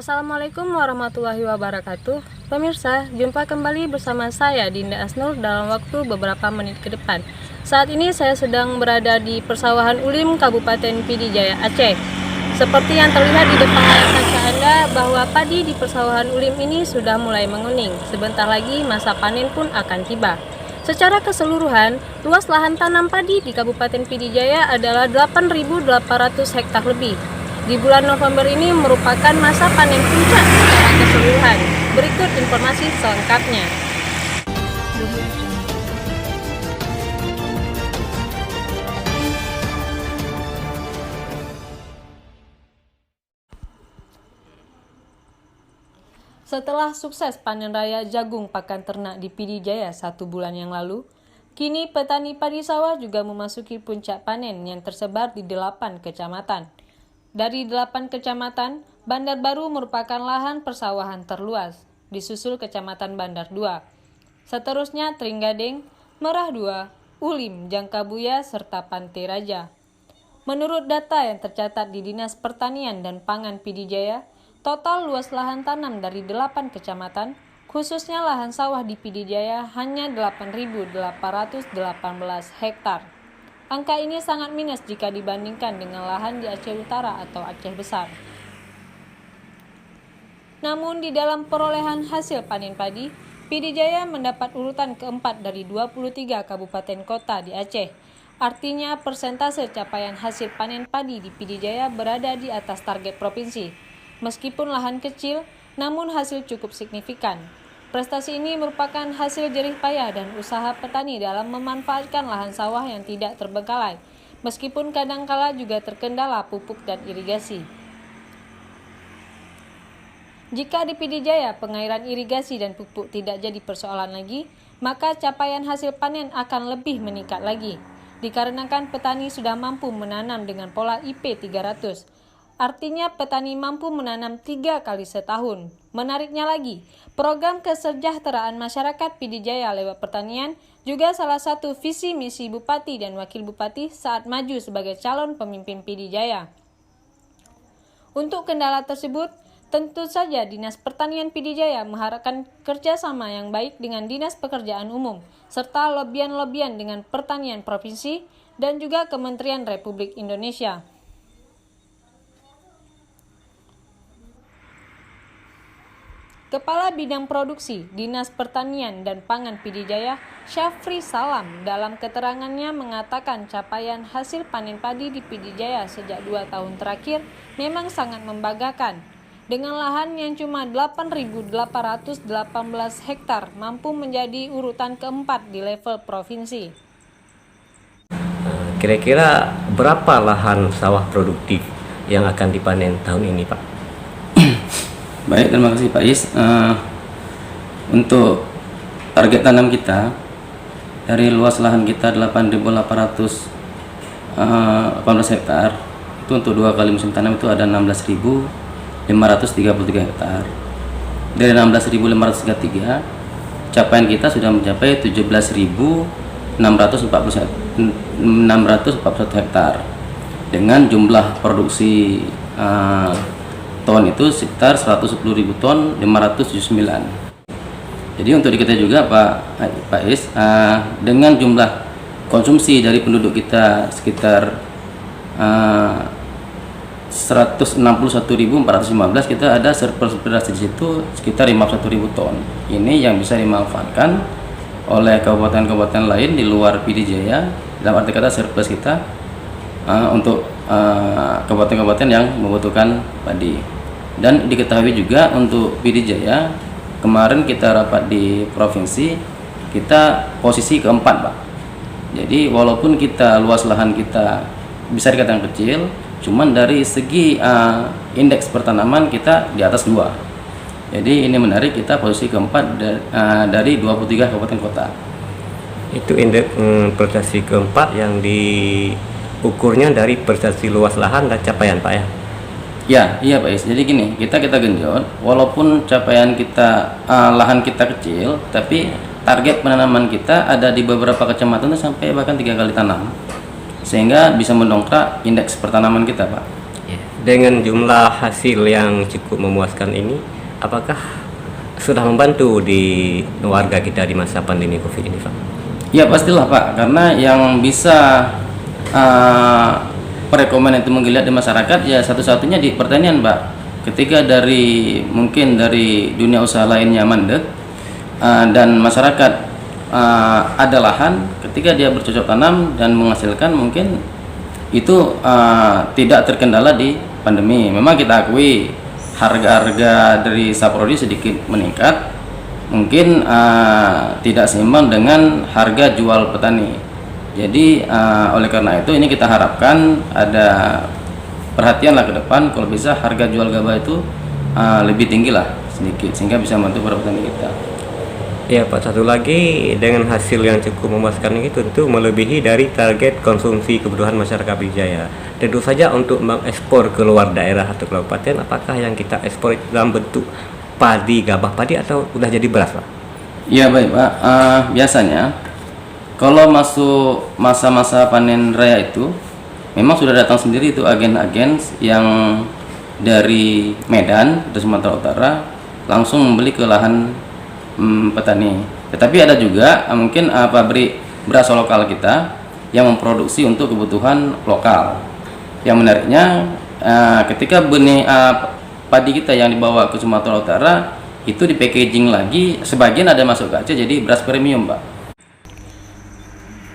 Assalamualaikum warahmatullahi wabarakatuh. Pemirsa, jumpa kembali bersama saya Dinda Asnur dalam waktu beberapa menit ke depan. Saat ini saya sedang berada di Persawahan Ulim, Kabupaten Pidijaya, Aceh. Seperti yang terlihat di depan layar kaca Anda bahwa padi di Persawahan Ulim ini sudah mulai menguning. Sebentar lagi masa panen pun akan tiba. Secara keseluruhan, luas lahan tanam padi di Kabupaten Pidijaya adalah 8.800 hektar lebih. Di bulan November ini merupakan masa panen puncak secara keseluruhan. Berikut informasi selengkapnya. Setelah sukses panen raya jagung pakan ternak di Pidijaya 1 bulan yang lalu, kini petani padi sawah juga memasuki puncak panen yang tersebar di 8 kecamatan. Dari 8 kecamatan, Bandar Baru merupakan lahan persawahan terluas, disusul Kecamatan Bandar 2. Seterusnya Trenggading, Merah 2, Ulim, Jangkabuya, serta Pantai Raja. Menurut data yang tercatat di Dinas Pertanian dan Pangan Pidijaya, total luas lahan tanam dari 8 kecamatan, khususnya lahan sawah di Pidijaya hanya 8.818 hektar. Angka ini sangat minus jika dibandingkan dengan lahan di Aceh Utara atau Aceh Besar. Namun di dalam perolehan hasil panen padi, Pidijaya mendapat urutan keempat dari 23 kabupaten kota di Aceh. Artinya persentase capaian hasil panen padi di Pidijaya berada di atas target provinsi. Meskipun lahan kecil, namun hasil cukup signifikan. Prestasi ini merupakan hasil jerih payah dan usaha petani dalam memanfaatkan lahan sawah yang tidak terbengkalai, meskipun kadangkala juga terkendala pupuk dan irigasi. Jika di Pidijaya pengairan irigasi dan pupuk tidak jadi persoalan lagi, maka capaian hasil panen akan lebih meningkat lagi, dikarenakan petani sudah mampu menanam dengan pola IP 300. Artinya petani mampu menanam 3 kali setahun. Menariknya lagi, program kesejahteraan masyarakat Pidijaya lewat pertanian juga salah satu visi misi Bupati dan Wakil Bupati saat maju sebagai calon pemimpin Pidijaya. Untuk kendala tersebut, tentu saja Dinas Pertanian Pidijaya mengharapkan kerjasama yang baik dengan Dinas Pekerjaan Umum, serta lobian-lobian dengan Pertanian Provinsi dan juga Kementerian Republik Indonesia. Kepala Bidang Produksi Dinas Pertanian dan Pangan Pidijaya, Syafri Salam, dalam keterangannya mengatakan capaian hasil panen padi di Pidijaya sejak 2 tahun terakhir memang sangat membanggakan. Dengan lahan yang cuma 8.818 hektar mampu menjadi urutan keempat di level provinsi. Kira-kira berapa lahan sawah produktif yang akan dipanen tahun ini, Pak? Baik, terima kasih Pak Is. Untuk target tanam kita, dari luas lahan kita 8.818 hektar, itu untuk 2 kali musim tanam itu ada 16.533 hektar. Dari 16.533, capaian kita sudah mencapai 17.641 hektar dengan jumlah produksi ton itu sekitar 110.000 ton 579. Jadi untuk diketahui juga Pak Is, dengan jumlah konsumsi dari penduduk kita sekitar 161.415, kita ada surplus beras di situ sekitar 51.000 ton. Ini yang bisa dimanfaatkan oleh kabupaten-kabupaten lain di luar Pidijaya, dalam arti kata surplus kita untuk kabupaten-kabupaten yang membutuhkan padi. Dan diketahui juga untuk Pidijaya, kemarin kita rapat di provinsi, kita posisi keempat, Pak. Jadi walaupun kita luas lahan kita bisa dikatakan kecil, cuman dari segi indeks pertanaman kita di atas 2. Jadi ini menarik, kita posisi keempat dari 23 kabupaten kota. Itu indeks prestasi keempat yang diukurnya dari prestasi luas lahan dan capaian, Pak, ya? Ya, iya Pak Is. Jadi gini, kita genjot, walaupun capaian kita lahan kita kecil, tapi target penanaman kita ada di beberapa kecamatan itu sampai bahkan 3 kali tanam, sehingga bisa mendongkrak indeks pertanaman kita, Pak. Ya. dengan jumlah hasil yang cukup memuaskan ini, apakah sudah membantu di warga kita di masa pandemi COVID ini, Pak? Ya pastilah Pak, karena yang bisa perekonomian itu menggeliat di masyarakat ya satu-satunya di pertanian Pak. Ketika mungkin dari dunia usaha lainnya mandek dan masyarakat ada lahan, ketika dia bercocok tanam dan menghasilkan mungkin itu tidak terkendala di pandemi. Memang kita akui harga-harga dari saprodi sedikit meningkat, mungkin tidak seimbang dengan harga jual petani. Jadi oleh karena itu ini kita harapkan ada perhatianlah ke depan, kalau bisa harga jual gabah itu lebih tinggi lah sedikit sehingga bisa membantu para petani kita. Ya Pak, satu lagi, dengan hasil yang cukup memuaskan ini tentu melebihi dari target konsumsi kebutuhan masyarakat Pidijaya. Tentu saja untuk mengekspor ke luar daerah atau kabupaten, apakah yang kita ekspor itu dalam bentuk padi, gabah padi atau udah jadi beras Pak? Ya baik Pak, biasanya kalau masuk masa-masa panen raya itu memang sudah datang sendiri itu agen-agen yang dari Medan atau Sumatera Utara langsung membeli ke lahan petani. Tetapi ada juga mungkin pabrik beras lokal kita yang memproduksi untuk kebutuhan lokal. Yang menariknya ketika benih padi kita yang dibawa ke Sumatera Utara itu di packaging lagi, sebagian ada masuk ke Aceh jadi beras premium Pak.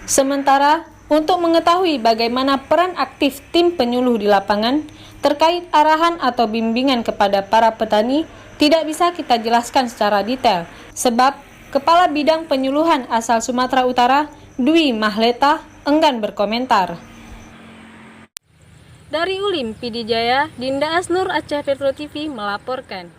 Sementara, untuk mengetahui bagaimana peran aktif tim penyuluh di lapangan terkait arahan atau bimbingan kepada para petani, tidak bisa kita jelaskan secara detail, sebab Kepala Bidang Penyuluhan asal Sumatera Utara, Dwi Mahleta, enggan berkomentar. Dari Ulim, Pidijaya, Dinda Asnur, Aceh Petro TV melaporkan.